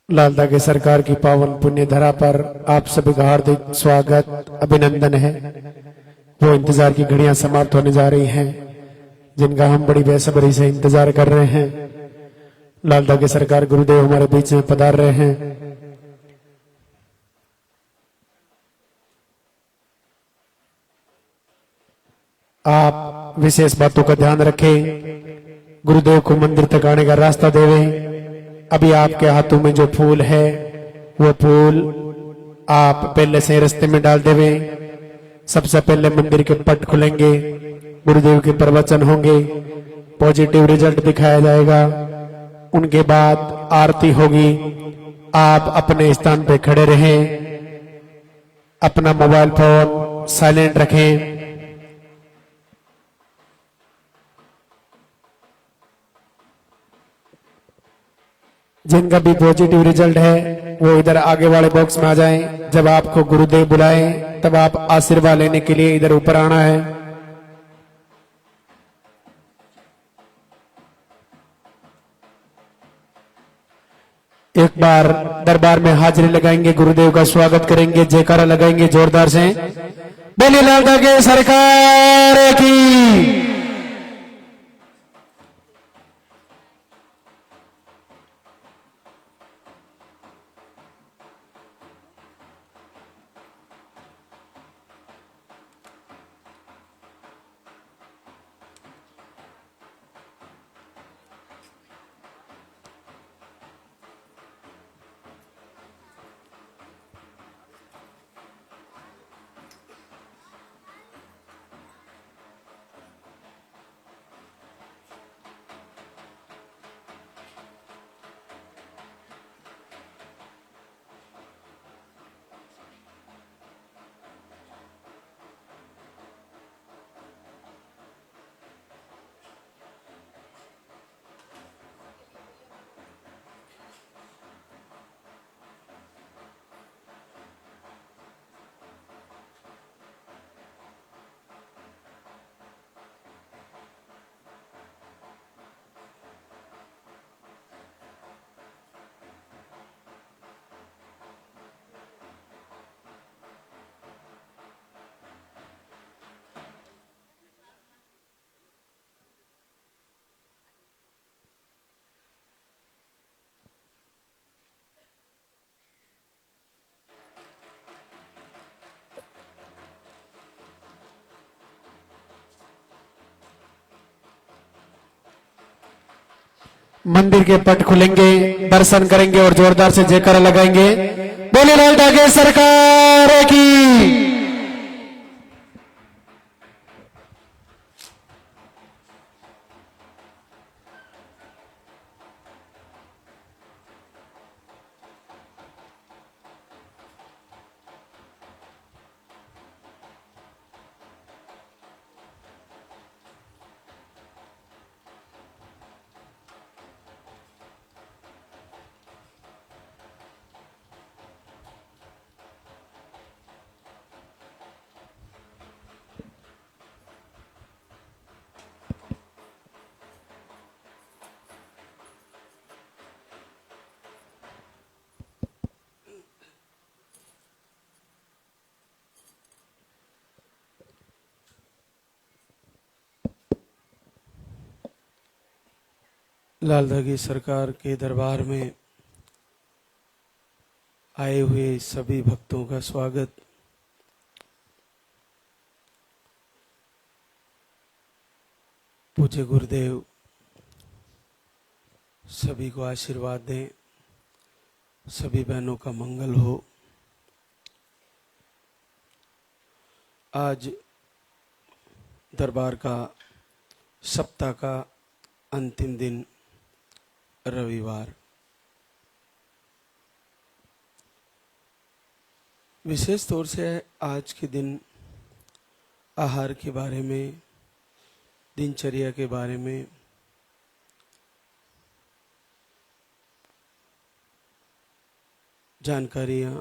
लालदा के सरकार की पावन पुण्य धरा पर आप सभी का हार्दिक स्वागत अभिनंदन है। वो इंतजार की घड़ियां समाप्त होने जा रही हैं जिनका हम बड़ी बेसब्री से इंतजार कर रहे हैं। लालदा के सरकार गुरुदेव हमारे बीच में पधार रहे हैं। आप विशेष बातों का ध्यान रखें। गुरुदेव को मंदिर तक आने का रास्ता देवें। अभी आपके हाथों में जो फूल है वो फूल आप पहले से रास्ते में डाल देवें। सबसे पहले मंदिर के पट खुलेंगे, गुरुदेव के प्रवचन होंगे, पॉजिटिव रिजल्ट दिखाया जाएगा। उनके बाद आरती होगी। आप अपने स्थान पे खड़े रहें, अपना मोबाइल फोन साइलेंट रखें। जिनका भी पॉजिटिव रिजल्ट है वो इधर आगे वाले बॉक्स में आ जाएं। जब आपको गुरुदेव बुलाएं तब आप आशीर्वाद लेने के लिए इधर ऊपर आना है। एक बार दरबार में हाजिरी लगाएंगे, गुरुदेव का स्वागत करेंगे, जयकारा लगाएंगे जोरदार से। बोलिए लालदा के सरकार की। मंदिर के पट खुलेंगे, दर्शन करेंगे और जोरदार से जयकारा लगाएंगे। बोले लालदा के सरकार की। लालदा की सरकार के दरबार में आए हुए सभी भक्तों का स्वागत। पूज्य गुरुदेव सभी को आशीर्वाद दें, सभी बहनों का मंगल हो। आज दरबार का सप्ताह का अंतिम दिन रविवार। विशेष तौर से आज के दिन आहार के बारे में, दिनचर्या के बारे में जानकारियां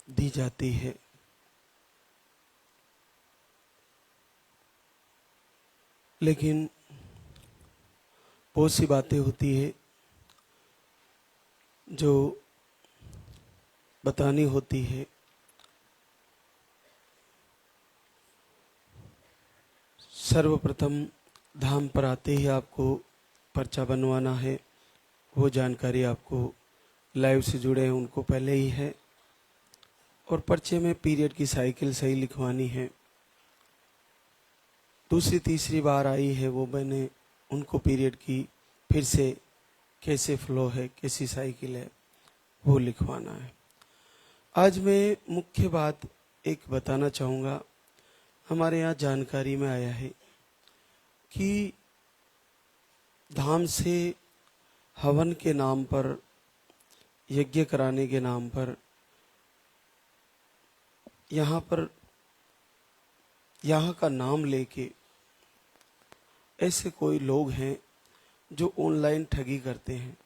दी जाती है। लेकिन बहुत सी बातें होती है जो बतानी होती है। सर्वप्रथम धाम पर आते ही आपको पर्चा बनवाना है। वो जानकारी आपको लाइव से जुड़े हैं उनको पहले ही है, और पर्चे में पीरियड की साइकिल सही लिखवानी है। दूसरी तीसरी बार आई है वो मैंने उनको पीरियड की फिर से कैसे फ्लो है, कैसी साइकिल है, वो लिखवाना है। आज मैं मुख्य बात एक बताना चाहूँगा। हमारे यहाँ जानकारी में आया है कि धाम से हवन के नाम पर, यज्ञ कराने के नाम पर यहाँ का नाम लेके ऐसे कोई लोग हैं जो ऑनलाइन ठगी करते हैं।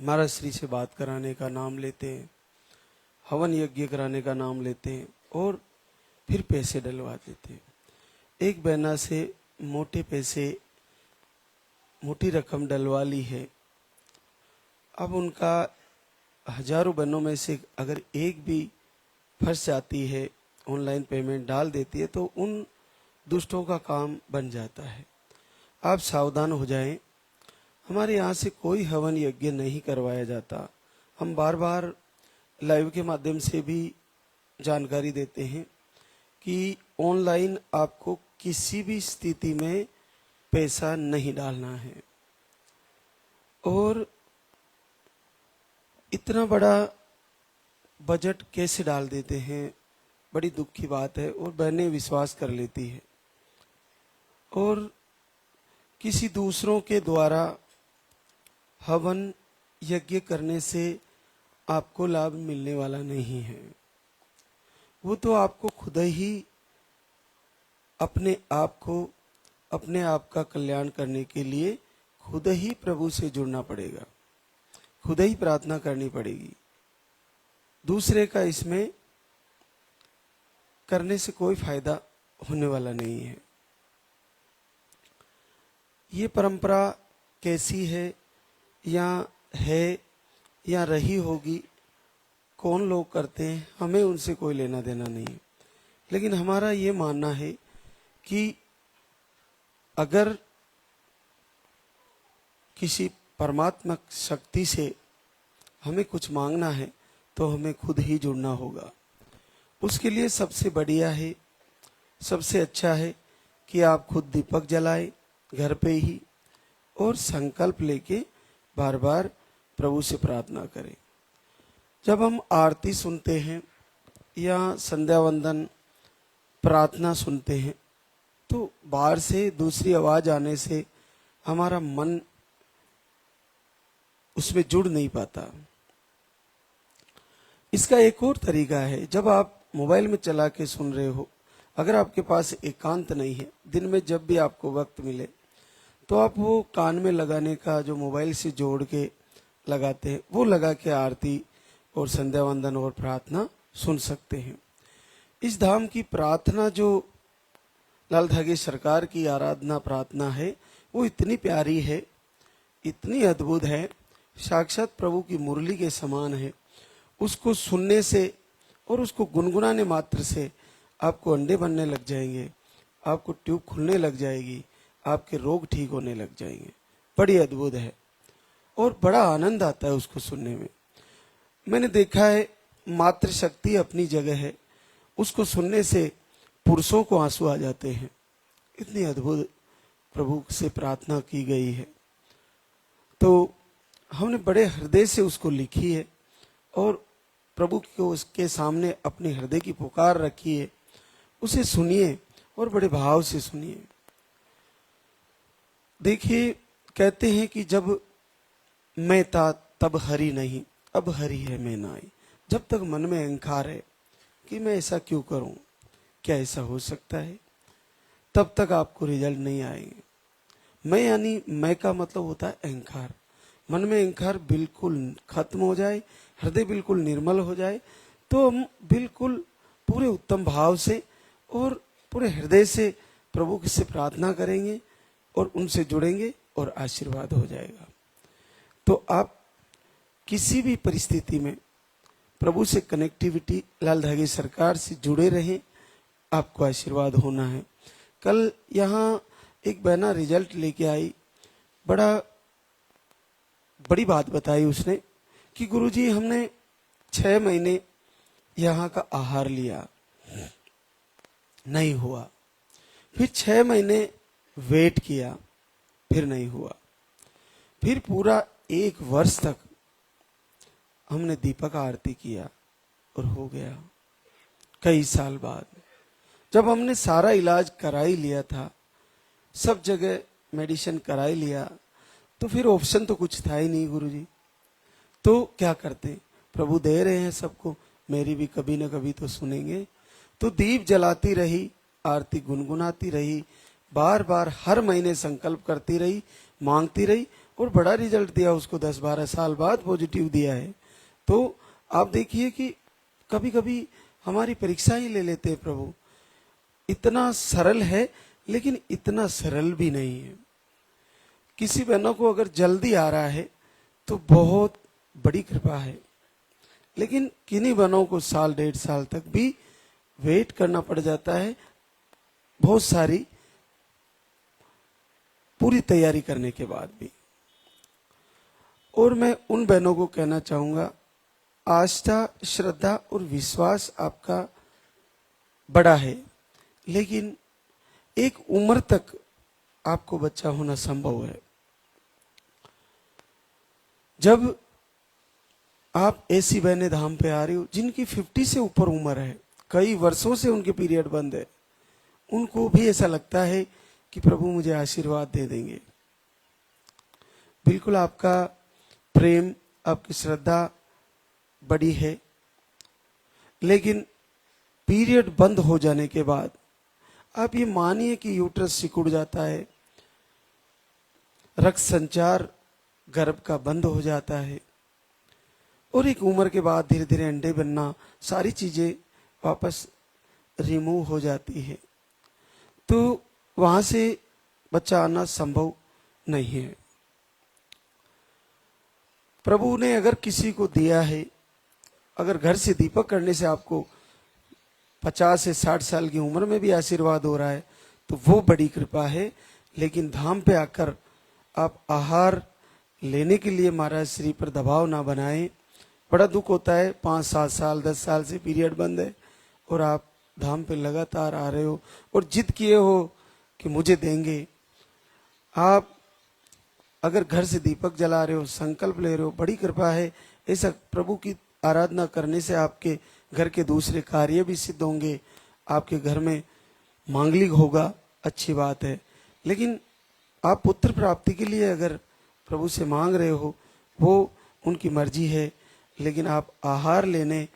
महाराज श्री से बात कराने का नाम लेते हैं, हवन यज्ञ कराने का नाम लेते हैं और फिर पैसे डलवा देते हैं। एक बहना से मोटे पैसे, मोटी रकम डलवा ली है। अब उनका हजारों बहनों में से अगर एक भी फंस जाती है, ऑनलाइन पेमेंट डाल देती है, तो उन दुष्टों का काम बन जाता है। आप सावधान हो जाएं। हमारे यहाँ से कोई हवन यज्ञ नहीं करवाया जाता। हम बार बार लाइव के माध्यम से भी जानकारी देते हैं कि ऑनलाइन आपको किसी भी स्थिति में पैसा नहीं डालना है। और इतना बड़ा बजट कैसे डाल देते हैं, बड़ी दुख की बात है। और बहनें विश्वास कर लेती है और किसी दूसरों के द्वारा हवन यज्ञ करने से आपको लाभ मिलने वाला नहीं है। वो तो आपको खुद ही अपने आप का कल्याण करने के लिए खुद ही प्रभु से जुड़ना पड़ेगा, खुद ही प्रार्थना करनी पड़ेगी। दूसरे का इसमें करने से कोई फायदा होने वाला नहीं है। ये परंपरा कैसी है या रही होगी, कौन लोग करते हैं, हमें उनसे कोई लेना देना नहीं है। लेकिन हमारा ये मानना है कि अगर किसी परमात्मा शक्ति से हमें कुछ मांगना है तो हमें खुद ही जुड़ना होगा। उसके लिए सबसे बढ़िया है, सबसे अच्छा है कि आप खुद दीपक जलाएं घर पे ही और संकल्प लेके बार बार प्रभु से प्रार्थना करें। जब हम आरती सुनते हैं या संध्या वंदन प्रार्थना सुनते हैं तो बाहर से दूसरी आवाज आने से हमारा मन उसमें जुड़ नहीं पाता। इसका एक और तरीका है, जब आप मोबाइल में चला के सुन रहे हो, अगर आपके पास एकांत नहीं है, दिन में जब भी आपको वक्त मिले तो आप वो कान में लगाने का जो मोबाइल से जोड़ के लगाते हैं, वो लगा के आरती और संध्या वंदन और प्रार्थना सुन सकते हैं। इस धाम की प्रार्थना जो लाल धागे सरकार की आराधना प्रार्थना है, वो इतनी प्यारी है, इतनी अद्भुत है, साक्षात प्रभु की मुरली के समान है। उसको सुनने से और उसको गुनगुनाने मात्र से आपको अंडे बनने लग जाएंगे, आपको ट्यूब खुलने लग जाएगी, आपके रोग ठीक होने लग जाएंगे। बड़ी अद्भुत है और बड़ा आनंद आता है उसको सुनने में। मैंने देखा है मातृशक्ति अपनी जगह है, उसको सुनने से पुरुषों को आंसू आ जाते हैं। इतनी अद्भुत प्रभु से प्रार्थना की गई है। तो हमने बड़े हृदय से उसको लिखी है और प्रभु को उसके सामने अपने हृदय की पुकार रखी है। उसे सुनिए और बड़े भाव से सुनिए। देखिए, कहते हैं कि जब मैं था तब हरि नहीं, अब हरि है मैं नाई। जब तक मन में अहंकार है कि मैं ऐसा क्यों करूं, क्या ऐसा हो सकता है, तब तक आपको रिजल्ट नहीं आएंगे। मैं यानी मैं का मतलब होता है अहंकार। मन में अहंकार बिल्कुल खत्म हो जाए, हृदय बिल्कुल निर्मल हो जाए, तो हम बिल्कुल पूरे उत्तम भाव से और पूरे हृदय से प्रभु से प्रार्थना करेंगे और उनसे जुड़ेंगे और आशीर्वाद हो जाएगा। तो आप किसी भी परिस्थिति में प्रभु से कनेक्टिविटी, लाल धागे सरकार से जुड़े रहें, आपको आशीर्वाद होना है। कल यहाँ एक बहना रिजल्ट लेके आई, बड़ी बात बताई उसने कि गुरुजी हमने 6 महीने यहाँ का आहार लिया, नहीं हुआ। फिर 6 महीने वेट किया, फिर नहीं हुआ। फिर पूरा 1 वर्ष तक हमने दीपक आरती किया और हो गया। कई साल बाद जब हमने सारा इलाज करा ही लिया था, सब जगह मेडिसिन करा ही लिया, तो फिर ऑप्शन तो कुछ था ही नहीं गुरुजी। तो क्या करते, प्रभु दे रहे हैं सबको, मेरी भी कभी न कभी तो सुनेंगे। तो दीप जलाती रही, आरती गुनगुनाती रही, बार बार हर महीने संकल्प करती रही, मांगती रही, और बड़ा रिजल्ट दिया उसको। 10-12 साल बाद पॉजिटिव दिया है। तो आप देखिए कि कभी कभी हमारी परीक्षा ही ले लेते हैं प्रभु। इतना सरल है, लेकिन इतना सरल भी नहीं है। किसी बहनों को अगर जल्दी आ रहा है तो बहुत बड़ी कृपा है, लेकिन किन्हीं बहनों को 1-1.5 साल तक भी वेट करना पड़ जाता है, बहुत सारी पूरी तैयारी करने के बाद भी। और मैं उन बहनों को कहना चाहूंगा, आस्था, श्रद्धा और विश्वास आपका बड़ा है, लेकिन एक उम्र तक आपको बच्चा होना संभव है। जब आप ऐसी बहनें धाम पे आ रही हो जिनकी 50 से ऊपर उम्र है, कई वर्षों से उनके पीरियड बंद है, उनको भी ऐसा लगता है कि प्रभु मुझे आशीर्वाद दे देंगे। बिल्कुल आपका प्रेम, आपकी श्रद्धा बड़ी है, लेकिन पीरियड बंद हो जाने के बाद आप ये मानिए कि यूट्रस सिकुड़ जाता है, रक्त संचार गर्भ का बंद हो जाता है, और एक उम्र के बाद धीरे धीरे अंडे बनना, सारी चीजें वापस रिमूव हो जाती है। तो वहां से बच्चा आना संभव नहीं है। प्रभु ने अगर किसी को दिया है, अगर घर से दीपक करने से आपको 50 से 60 साल की उम्र में भी आशीर्वाद हो रहा है, तो वो बड़ी कृपा है। लेकिन धाम पे आकर आप आहार लेने के लिए महाराज श्री पर दबाव ना बनाएं। बड़ा दुख होता है, 5-7 साल 10 साल से पीरियड बंद है और आप धाम पे लगातार आ रहे हो और जिद किए हो कि मुझे देंगे। आप अगर घर से दीपक जला रहे हो, संकल्प ले रहे हो, बड़ी कृपा है। ऐसा प्रभु की आराधना करने से आपके घर के दूसरे कार्य भी सिद्ध होंगे, आपके घर में मांगलिक होगा, अच्छी बात है। लेकिन आप पुत्र प्राप्ति के लिए अगर प्रभु से मांग रहे हो, वो उनकी मर्जी है, लेकिन आप आहार लेने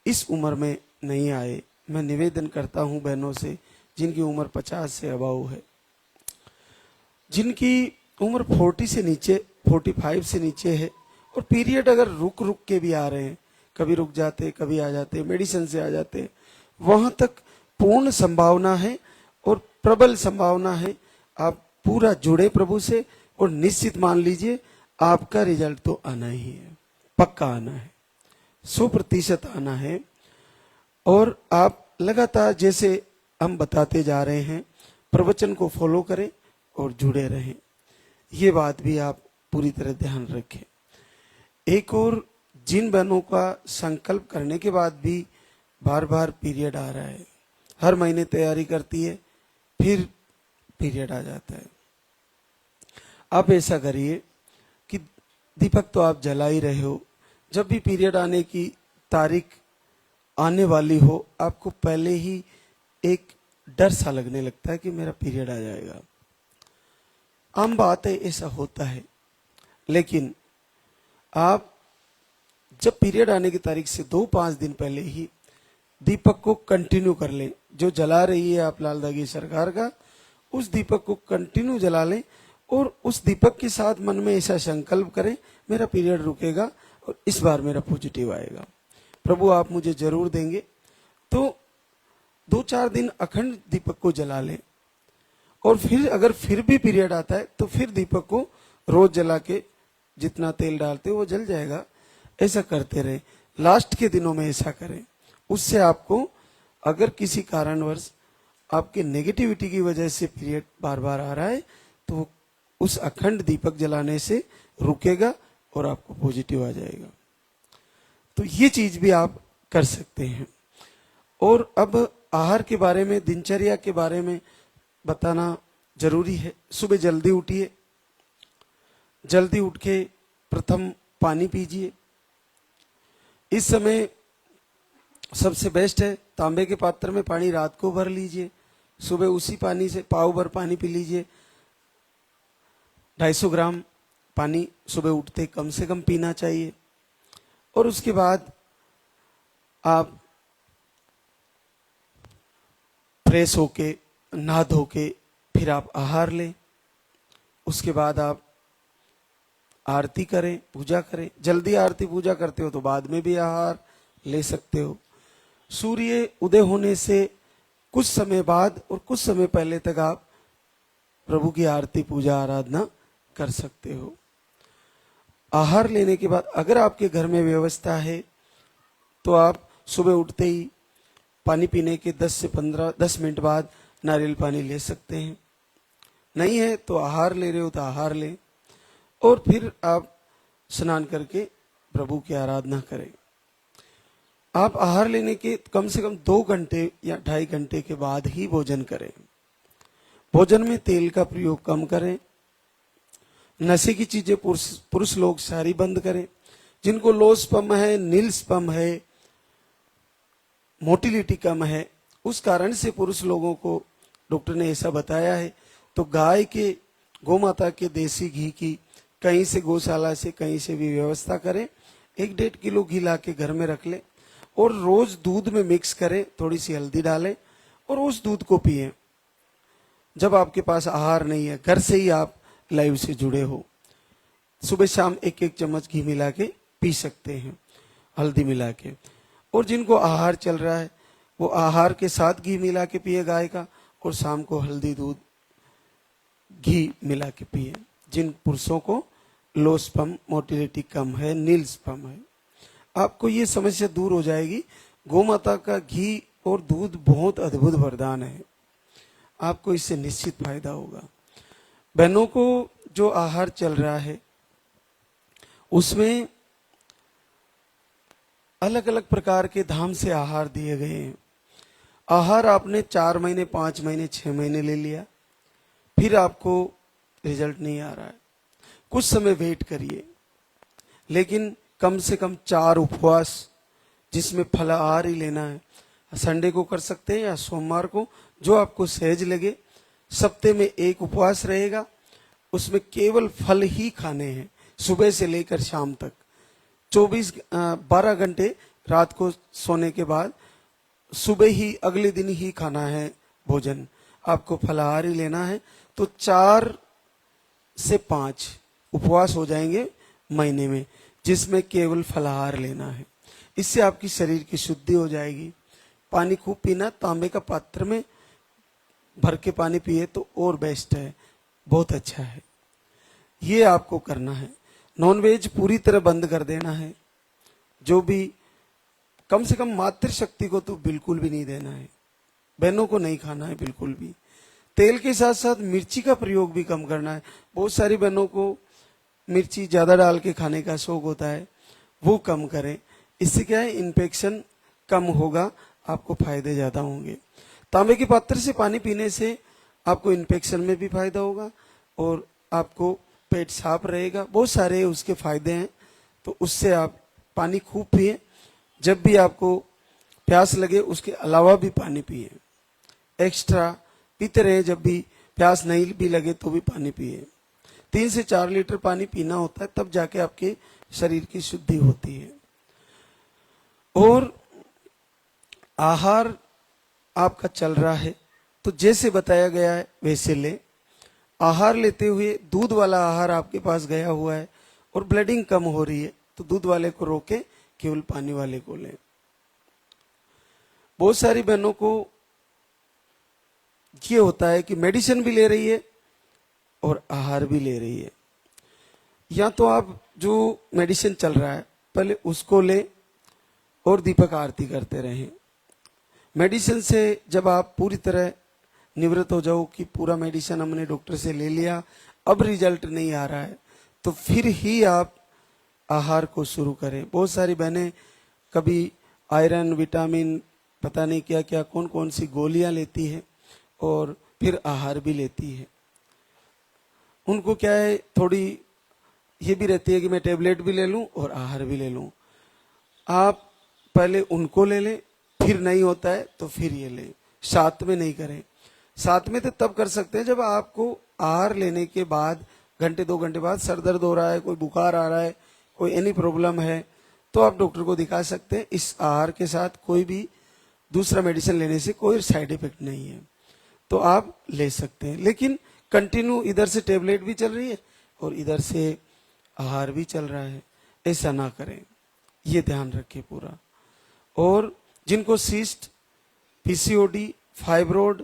इस उम्र में नहीं आए। मैं निवेदन करता हूं बहनों से जिनकी उम्र 50 से अबाउ है, जिनकी उम्र 40 से नीचे, 45 से नीचे है, और पीरियड अगर रुक रुक के भी आ रहे हैं, कभी रुक जाते, कभी आ जाते, मेडिसिन से आ जाते, वहां तक पूर्ण संभावना है और प्रबल संभावना है। आप पूरा जुड़े प्रभु से और निश्चित मान लीजिए आपका रिजल्ट तो आना ही है, पक्का आना है, 100% आना है। और आप लगातार जैसे हम बताते जा रहे हैं, प्रवचन को फॉलो करें और जुड़े रहें। ये बात भी आप पूरी तरह ध्यान रखें। एक और, जिन बहनों का संकल्प करने के बाद भी बार बार पीरियड आ रहा है, हर महीने तैयारी करती है, फिर पीरियड आ जाता है, आप ऐसा करिए कि दीपक तो आप जला ही रहे हो, जब भी पीरियड आने की तारीख आने वाली हो, आपको पहले ही एक डर सा लगने लगता है कि मेरा पीरियड आ जाएगा। आम बात है, ऐसा होता है। लेकिन आप जब पीरियड आने की तारीख से 2-5 दिन पहले ही दीपक को कंटिन्यू कर लें। जो जला रही है आप लाल धागे सरकार का, उस दीपक को कंटिन्यू जला लें और उस दीपक के साथ मन में ऐसा संकल्प करें, मेरा पीरियड रुकेगा और इस बार मेरा पॉजिटिव आएगा, प्रभु आप मुझे जरूर देंगे। तो 2-4 दिन अखंड दीपक को जला लें, और फिर अगर फिर भी पीरियड आता है तो फिर दीपक को रोज जला के जितना तेल डालते हो वो जल जाएगा, ऐसा करते रहे। लास्ट के दिनों में ऐसा करें। उससे आपको अगर किसी कारणवश आपके नेगेटिविटी की वजह से पीरियड बार बार आ रहा है तो उस अखंड दीपक जलाने से रुकेगा और आपको पॉजिटिव आ जाएगा। तो ये चीज भी आप कर सकते हैं। और अब आहार के बारे में, दिनचर्या के बारे में बताना जरूरी है। सुबह जल्दी उठिए, जल्दी उठ के प्रथम पानी पीजिए। इस समय सबसे बेस्ट है तांबे के पात्र में पानी रात को भर लीजिए, सुबह उसी पानी से पाव भर पानी पी लीजिए। 250 ग्राम पानी सुबह उठते कम से कम पीना चाहिए। और उसके बाद आप फ्रेश होके, नहा धो के फिर आप आहार लें। उसके बाद आप आरती करें, पूजा करें। जल्दी आरती पूजा करते हो तो बाद में भी आहार ले सकते हो। सूर्य उदय होने से कुछ समय बाद और कुछ समय पहले तक आप प्रभु की आरती पूजा आराधना कर सकते हो। आहार लेने के बाद अगर आपके घर में व्यवस्था है तो आप सुबह उठते ही पानी पीने के 10 मिनट बाद नारियल पानी ले सकते हैं। नहीं है तो आहार ले रहे हो तो आहार लें और फिर आप स्नान करके प्रभु की आराधना करें। आप आहार लेने के कम से कम 2 घंटे या 2.5 घंटे के बाद ही भोजन करें। भोजन में तेल का प्रयोग कम करें। नशे की चीजें पुरुष लोग सारी बंद करें। जिनको लो स्पर्म है, नील स्पर्म है, मोटिलिटी कम है, उस कारण से पुरुष लोगों को डॉक्टर ने ऐसा बताया है, तो गाय के, गौ माता के देसी घी की कहीं से, गौशाला से कहीं से भी व्यवस्था करें। 1-1.5 किलो घी ला के घर में रख लें और रोज दूध में मिक्स करें, थोड़ी सी हल्दी डालें और उस दूध को पिएं। जब आपके पास आहार नहीं है, घर से ही आप लाइव से जुड़े हो, सुबह शाम 1-1 चम्मच घी मिला के पी सकते हैं, हल्दी मिला के। और जिनको आहार चल रहा है वो आहार के साथ घी मिला के पिए गाय का, और शाम को हल्दी दूध घी मिला के पिए। जिन पुरुषों को लो स्पर्म, मोटिलिटी कम है, नील स्पर्म है, आपको ये समस्या दूर हो जाएगी। गौ माता का घी और दूध बहुत अद्भुत वरदान है, आपको इससे निश्चित फायदा होगा। बहनों को जो आहार चल रहा है उसमें अलग अलग प्रकार के धाम से आहार दिए गए हैं। आहार आपने 4 महीने, 5 महीने, 6 महीने ले लिया, फिर आपको रिजल्ट नहीं आ रहा है, कुछ समय वेट करिए। लेकिन कम से कम 4 उपवास जिसमें फलाहार ही लेना है, संडे को कर सकते हैं या सोमवार को, जो आपको सहज लगे। सप्ते में 1 उपवास रहेगा, उसमें केवल फल ही खाने हैं सुबह से लेकर शाम तक। 12 घंटे रात को सोने के बाद सुबह ही अगले दिन ही खाना है भोजन, आपको फलाहार ही लेना है। तो 4 से 5 उपवास हो जाएंगे महीने में, जिसमें केवल फलाहार लेना है। इससे आपकी शरीर की शुद्धि हो जाएगी। पानी खूब पीना, तांबे का पात्र में भर के पानी पिए तो और बेस्ट है, बहुत अच्छा है। ये आपको करना है। नॉनवेज पूरी तरह बंद कर देना है। जो भी, कम से कम मातृशक्ति को तो बिल्कुल भी नहीं देना है, बहनों को नहीं खाना है बिल्कुल भी। तेल के साथ साथ मिर्ची का प्रयोग भी कम करना है। बहुत सारी बहनों को मिर्ची ज्यादा डाल के खाने का शौक होता है, वो कम करें। इससे क्या है, इन्फेक्शन कम होगा, आपको फायदे ज्यादा होंगे। तांबे के पात्र से पानी पीने से आपको इन्फेक्शन में भी फायदा होगा और आपको पेट साफ रहेगा, बहुत सारे उसके फायदे हैं। तो उससे आप पानी खूब पिए। जब भी आपको प्यास लगे उसके अलावा भी पानी पिए, एक्स्ट्रा पीते रहे। जब भी प्यास नहीं भी लगे तो भी पानी पिए। 3 से 4 लीटर पानी पीना होता है, तब जाके आपके शरीर की शुद्धि होती है। और आहार आपका चल रहा है तो जैसे बताया गया है वैसे ले। आहार लेते हुए दूध वाला आहार आपके पास गया हुआ है और ब्लीडिंग कम हो रही है तो दूध वाले को रोके, केवल पानी वाले को लें। बहुत सारी बहनों को ये होता है कि मेडिसिन भी ले रही है और आहार भी ले रही है। या तो आप जो मेडिसिन चल रहा है पहले उसको ले, और दीपक आरती करते रहें। मेडिसिन से जब आप पूरी तरह निवृत्त हो जाओ कि पूरा मेडिसिन हमने डॉक्टर से ले लिया, अब रिजल्ट नहीं आ रहा है, तो फिर ही आप आहार को शुरू करें। बहुत सारी बहनें कभी आयरन, विटामिन, पता नहीं क्या क्या कौन कौन सी गोलियां लेती है और फिर आहार भी लेती है। उनको क्या है, थोड़ी ये भी रहती है कि मैं टेबलेट भी ले लूं और आहार भी ले लूं। आप पहले उनको ले लें, फिर नहीं होता है तो फिर ये लें, साथ में नहीं करें। साथ में तो तब कर सकते हैं जब आपको आहार लेने के बाद घंटे 2 घंटे बाद सर दर्द हो रहा है, कोई बुखार आ रहा है, कोई एनी प्रॉब्लम है, तो आप डॉक्टर को दिखा सकते हैं। इस आहार के साथ कोई भी दूसरा मेडिसिन लेने से कोई साइड इफेक्ट नहीं है, तो आप ले सकते हैं। लेकिन कंटिन्यू इधर से टेबलेट भी चल रही है और इधर से आहार भी चल रहा है, ऐसा ना करें, ये ध्यान रखें पूरा। और जिनको सिस्ट, पीसीओडी, फाइब्रोड,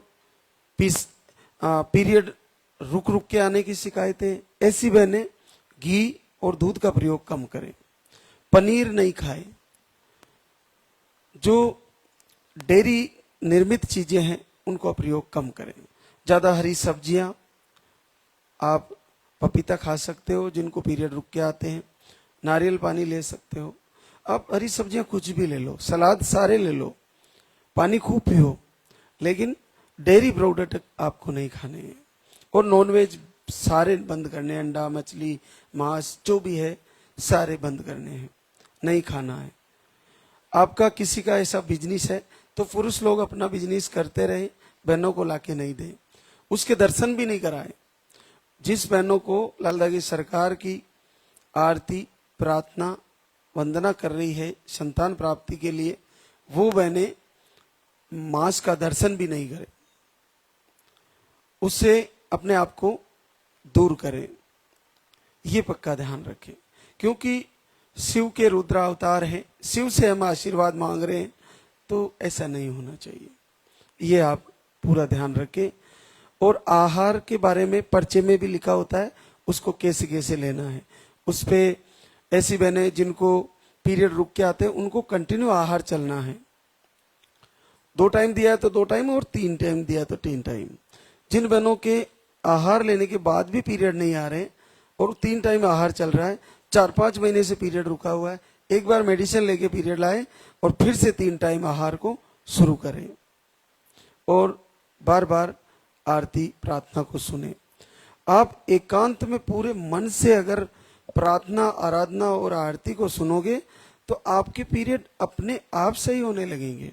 पीरियड रुक रुक के आने की शिकायतें, ऐसी बहनें घी और दूध का प्रयोग कम करें, पनीर नहीं खाएं, जो डेयरी निर्मित चीजें हैं उनको प्रयोग कम करें। ज्यादा हरी सब्जियां, आप पपीता खा सकते हो जिनको पीरियड रुक के आते हैं, नारियल पानी ले सकते हो, आप हरी सब्जियां कुछ भी ले लो, सलाद सारे ले लो, पानी खूब पियो, लेकिन डेयरी प्रोडक्ट आपको नहीं खाने हैं। और नॉनवेज सारे बंद करने हैं, अंडा, मछली, मांस जो भी है सारे बंद करने हैं, नहीं खाना है। आपका किसी का ऐसा बिजनेस है तो पुरुष लोग अपना बिजनेस करते रहे, बहनों को लाके नहीं दें, उसके दर्शन भी नहीं कराएं। जिस बहनों को लालदा की सरकार की आरती, प्रार्थना, वंदना कर रही है संतान प्राप्ति के लिए, वो बहनें मांस का दर्शन भी नहीं करें, उससे अपने आप को दूर करें, ये पक्का ध्यान रखें। क्योंकि शिव के रुद्र अवतार हैं, शिव से हम आशीर्वाद मांग रहे हैं, तो ऐसा नहीं होना चाहिए, ये आप पूरा ध्यान रखें। और आहार के बारे में पर्चे में भी लिखा होता है, उसको कैसे कैसे लेना है। उस पे ऐसी बहनें जिनको पीरियड रुक के आते हैं उनको कंटिन्यू आहार चलना है, 2 टाइम दिया है तो 2 टाइम और 3 टाइम दिया है तो 3 टाइम। जिन बहनों के आहार लेने के बाद भी पीरियड नहीं आ रहे और 3 टाइम आहार चल रहा है, 4-5 महीने से पीरियड रुका हुआ है, एक बार मेडिसिन लेके पीरियड लाए और फिर से 3 टाइम आहार को शुरू करें और बार बार आरती प्रार्थना को सुने। आप एकांत में पूरे मन से अगर प्रार्थना, आराधना और आरती को सुनोगे तो आपके पीरियड अपने आप सही होने लगेंगे,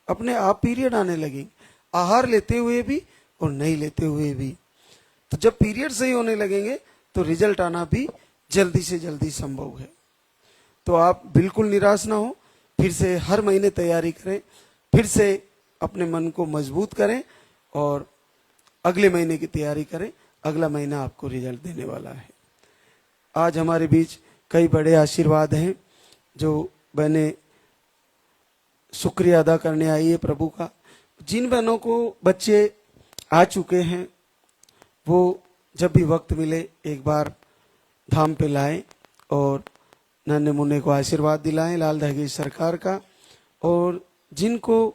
अपने आप पीरियड आने लगेंगे, आहार लेते हुए भी और नहीं लेते हुए भी। तो जब पीरियड सही होने लगेंगे तो रिजल्ट आना भी जल्दी से जल्दी संभव है। तो आप बिल्कुल निराश ना हो, फिर से हर महीने तैयारी करें, फिर से अपने मन को मजबूत करें और अगले महीने की तैयारी करें, अगला महीना आपको रिजल्ट देने वाला है। आज हमारे बीच कई बड़े आशीर्वाद हैं, जो बहनें शुक्रिया अदा करने आई है प्रभु का। जिन बहनों को बच्चे आ चुके हैं वो जब भी वक्त मिले एक बार धाम पे लाएं और नन्हे मुन्ने को आशीर्वाद दिलाएं लालदा की सरकार का। और जिनको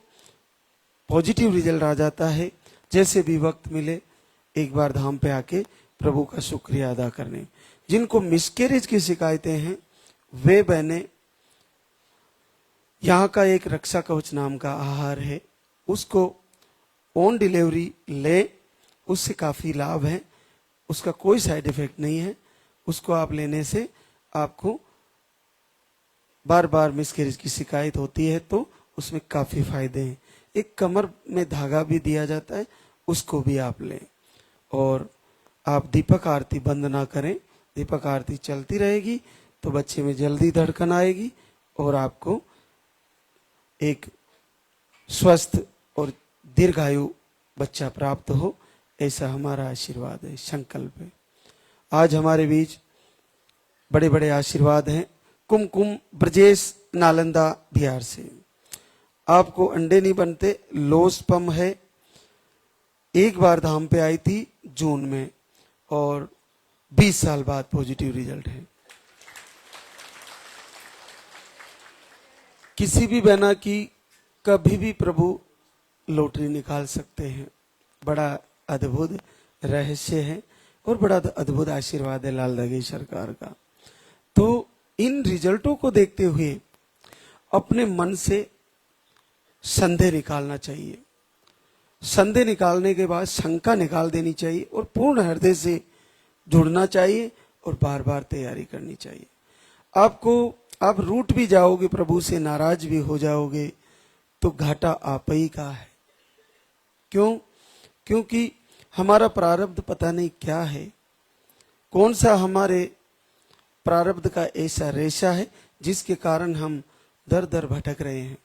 पॉजिटिव रिजल्ट आ जाता है, जैसे भी वक्त मिले एक बार धाम पे आके प्रभु का शुक्रिया अदा करने। जिनको मिसकैरेज की शिकायतें हैं वे बहनें, यहाँ का एक रक्षा कवच नाम का आहार है, उसको ऑन डिलीवरी ले, उससे काफी लाभ है, उसका कोई साइड इफेक्ट नहीं है। उसको आप लेने से आपको बार बार मिसकैरेज की शिकायत होती है तो उसमें काफी फायदे हैं। एक कमर में धागा भी दिया जाता है, उसको भी आप लें। और आप दीपक आरती बंद ना करें, दीपक आरती चलती रहेगी तो बच्चे में जल्दी धड़कन आएगी और आपको एक स्वस्थ और दीर्घायु बच्चा प्राप्त हो, ऐसा हमारा आशीर्वाद है, संकल्प है। आज हमारे बीच बड़े बड़े आशीर्वाद हैं। कुमकुम ब्रजेश नालंदा बिहार से, आपको अंडे नहीं बनते, लोस्पम है, एक बार धाम पे आई थी जून में और 20 साल बाद पॉजिटिव रिजल्ट है। किसी भी बहना की कभी भी प्रभु लॉटरी निकाल सकते हैं। बड़ा अद्भुत रहस्य है और बड़ा अद्भुत आशीर्वाद है लाल दगी सरकार का। तो इन रिजल्टों को देखते हुए अपने मन से संदेह निकालना चाहिए। संदेह निकालने के बाद शंका निकाल देनी चाहिए और पूर्ण हृदय से जुड़ना चाहिए और बार बार तैयारी करनी चाहिए। आप रूठ भी जाओगे, प्रभु से नाराज भी हो जाओगे, तो घाटा आप ही का है। क्यों? क्योंकि हमारा प्रारब्ध पता नहीं क्या है, कौन सा हमारे प्रारब्ध का ऐसा रेशा है जिसके कारण हम दर दर भटक रहे हैं।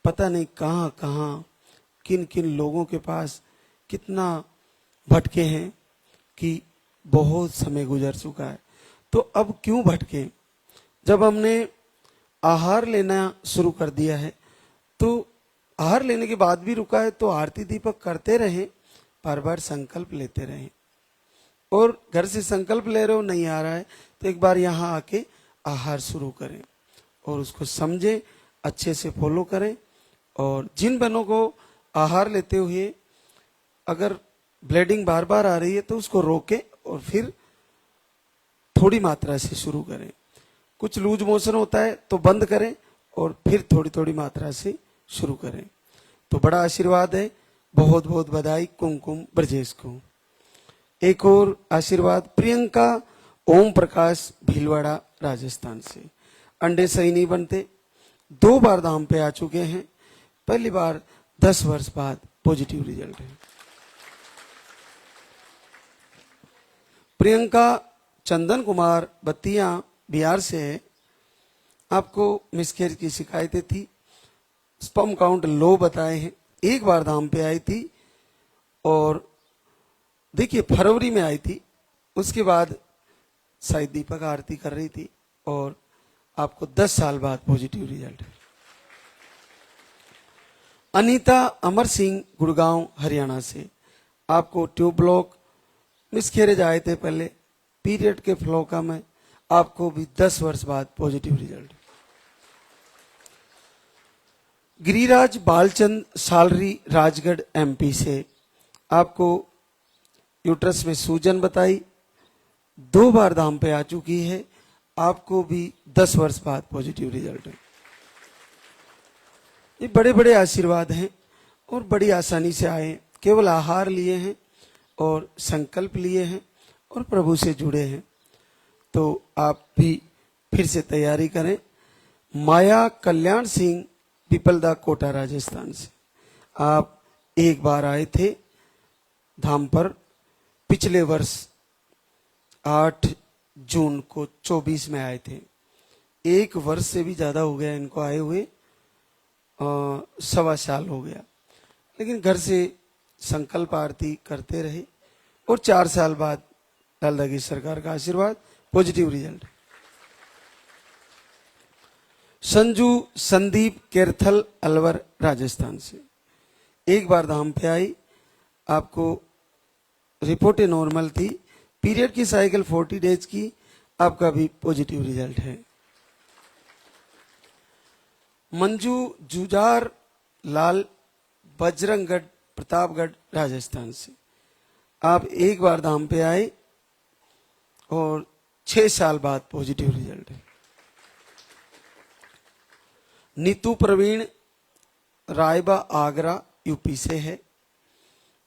पता नहीं कहां कहां किन किन लोगों के पास कितना भटके हैं कि बहुत समय गुजर चुका है। तो अब क्यों भटके? जब हमने आहार लेना शुरू कर दिया है तो आहार लेने के बाद भी रुका है तो आरती दीपक करते रहें, बार बार संकल्प लेते रहें। और घर से संकल्प ले रहे हो, नहीं आ रहा है, तो एक बार यहाँ आके आहार शुरू करें और उसको समझें, अच्छे से फॉलो करें। और जिन बहनों को आहार लेते हुए अगर ब्लीडिंग बार बार आ रही है तो उसको रोकें और फिर थोड़ी मात्रा से शुरू करें। कुछ लूज मोशन होता है तो बंद करें और फिर थोड़ी थोड़ी मात्रा से शुरू करें। तो बड़ा आशीर्वाद है। बहुत बहुत बधाई कुमकुम ब्रजेश को। एक और आशीर्वाद प्रियंका ओम प्रकाश भीलवाड़ा राजस्थान से। अंडे सही नहीं बनते, 2 बार धाम पे आ चुके हैं, पहली बार 10 वर्ष बाद पॉजिटिव रिजल्ट है। प्रियंका चंदन कुमार बत्तियां बिहार से है। आपको मिसकैरेज की शिकायतें थी, स्पर्म काउंट लो बताए हैं, 1 बार धाम पे आई थी और देखिए फरवरी में आई थी, उसके बाद शायद दीपक आरती कर रही थी और आपको 10 साल बाद पॉजिटिव रिजल्ट है। अनीता अमर सिंह गुड़गांव हरियाणा से। आपको ट्यूब ब्लॉक मिसकैरेज आए थे पहले, पीरियड के फ्लो का में, आपको भी 10 वर्ष बाद positive result. Giriraj Balchand salary Rajgarh MP से। आपको यूट्रस में सूजन बताई, 2 बार धाम पे आ चुकी है, आपको भी 10 वर्ष बाद पॉजिटिव रिजल्ट है। ये बड़े बड़े आशीर्वाद हैं और बड़ी आसानी से आए। केवल आहार लिए हैं और संकल्प लिए हैं और प्रभु से जुड़े हैं। तो आप भी फिर से तैयारी करें। माया कल्याण सिंह पिपलदा कोटा राजस्थान से। आप 1 बार आए थे धाम पर, पिछले वर्ष 8 जून को 24 में आए थे। 1 वर्ष से भी ज्यादा हो गया इनको आए हुए, 1.25 साल हो गया। लेकिन घर से संकल्प आरती करते रहे और 4 साल बाद लाल दगी सरकार का आशीर्वाद, पॉजिटिव रिजल्ट। संजू संदीप केरथल अलवर राजस्थान से। 1 बार धाम पे आई, आपको रिपोर्टें नॉर्मल थी, पीरियड की साइकिल 40 डेज की, आपका भी पॉजिटिव रिजल्ट है। मंजू जुजार लाल बजरंगगढ़ प्रतापगढ़ राजस्थान से। आप 1 बार धाम पे आए और 6 साल बाद पॉजिटिव रिजल्ट है। नीतू प्रवीण रायबा आगरा यूपी से है।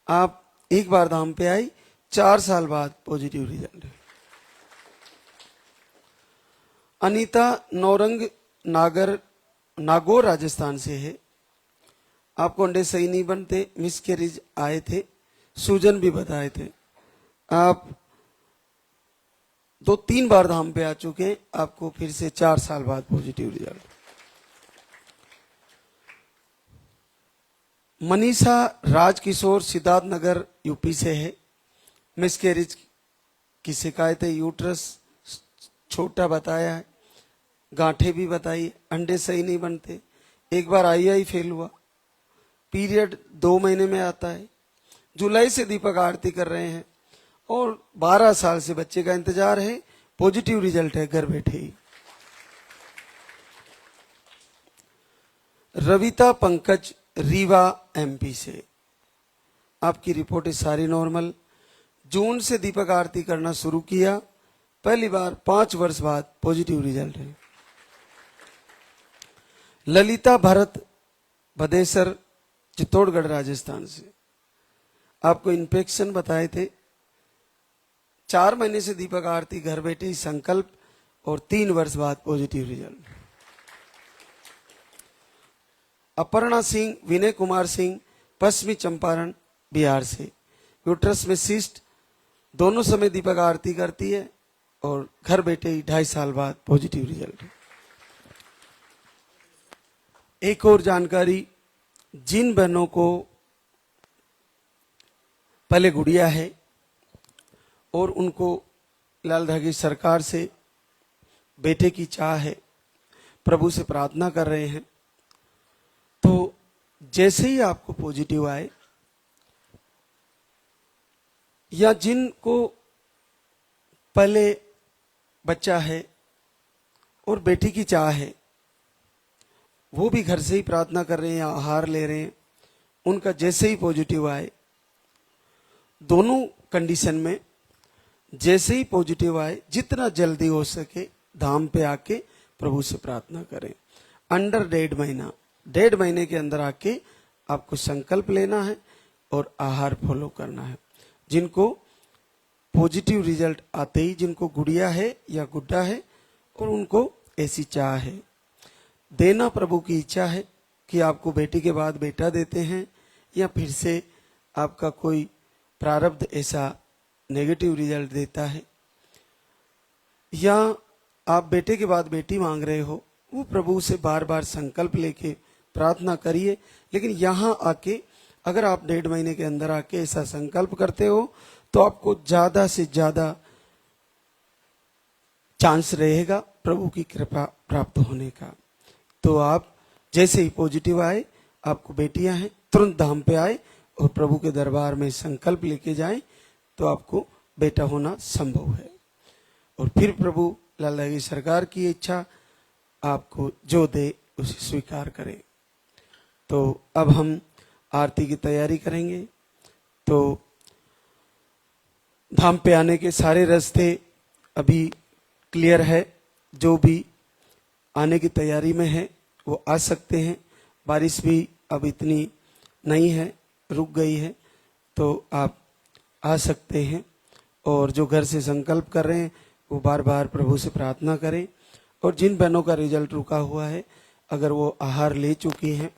आप 1 बार धाम पे आई, 4 साल बाद पॉजिटिव रिजल्ट है। अनीता नौरंग नागौर राजस्थान से है। आपको अंडे सही नहीं बनते, मिसकैरेज आए थे, सूजन भी बताए थे। आप 2-3 बार धाम पे आ चुके हैं, आपको फिर से 4 साल बाद positive result. Manisha Rajkishore Siddharthnagar UP से है। मिसकैरेज की शिकायत है, यूट्रस छोटा बताया है, गांठें भी बताई, अंडे सही नहीं बनते, 1 बार आई फेल हुआ, पीरियड 2 महीने में आता है, जुलाई से दीपक आरती कर रहे हैं और 12 साल से बच्चे का इंतजार है, पॉजिटिव रिजल्ट है घर बैठे ही। रविता पंकज रीवा एमपी से। आपकी रिपोर्टें सारी नॉर्मल। जून से दीपक आरती करना शुरू किया, पहली बार 5 वर्ष बाद पॉजिटिव रिजल्ट है। ललिता भरत बदेसर चित्तौड़गढ़ राजस्थान से। आपको इन्फेक्शन बताए थे, 4 महीने से दीपक आरती घर बैठे ही संकल्प और 3 वर्ष बाद पॉजिटिव रिजल्ट। अपर्णा सिंह, विनय कुमार सिंह पश्चिमी चंपारण बिहार से। यूट्रस में सिस्ट, दोनों समय दीपक आरती करती है और घर बैठे ही 2.5 साल बाद पॉजिटिव रिजल्ट। एक और जानकारी, जिन बहनों को पहले गुड़िया है और उनको लाल धागे सरकार से बेटे की चाह है, प्रभु से प्रार्थना कर रहे हैं, तो जैसे ही आपको पॉजिटिव आए या जिनको पहले बच्चा है और बेटी की चाह है, वो भी घर से ही प्रार्थना कर रहे हैं या आहार ले रहे हैं, उनका जैसे ही पॉजिटिव आए, दोनों कंडीशन में जैसे ही पॉजिटिव आए, जितना जल्दी हो सके धाम पे आके प्रभु से प्रार्थना करें। अंडर 1.5 महीने के अंदर आके आपको संकल्प लेना है और आहार फॉलो करना है। जिनको पॉजिटिव रिजल्ट आते ही, जिनको गुड़िया है या गुड्डा है और उनको ऐसी चाह है, देना प्रभु की इच्छा है कि आपको बेटी के बाद बेटा देते हैं या फिर से आपका कोई प्रारब्ध ऐसा नेगेटिव रिजल्ट देता है, या आप बेटे के बाद बेटी मांग रहे हो, वो प्रभु से बार बार संकल्प लेके प्रार्थना करिए। लेकिन यहाँ आके अगर आप 1.5 महीने के अंदर आके ऐसा संकल्प करते हो तो आपको ज्यादा से ज्यादा चांस रहेगा प्रभु की कृपा प्राप्त होने का। तो आप जैसे ही पॉजिटिव आए, आपको बेटियां हैं, तुरंत धाम पे आए और प्रभु के दरबार में संकल्प लेके जाएं, तो आपको बेटा होना संभव है। और फिर प्रभु लाला की सरकार की इच्छा आपको जो दे उसे स्वीकार करें। तो अब हम आरती की तैयारी करेंगे। तो धाम पे आने के सारे रास्ते अभी क्लियर है, जो भी आने की तैयारी में है वो आ सकते हैं। बारिश भी अब इतनी नहीं है, रुक गई है, तो आप आ सकते हैं। और जो घर से संकल्प कर रहे हैं वो बार बार प्रभु से प्रार्थना करें। और जिन बहनों का रिजल्ट रुका हुआ है, अगर वो आहार ले चुकी हैं,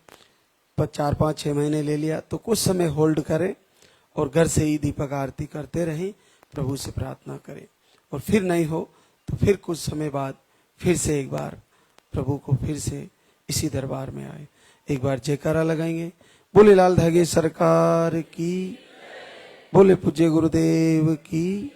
4, 5, 6 महीने ले लिया, तो कुछ समय होल्ड करें और घर से ही दीपक आरती करते रहें, प्रभु से प्रार्थना करें। और फिर नहीं हो तो फिर कुछ समय बाद फिर से एक बार प्रभु को फिर से इसी दरबार में आए। एक बार जयकारा लगाएंगे। बोले लाल धागे सरकार की, बोले पूज्य गुरुदेव की।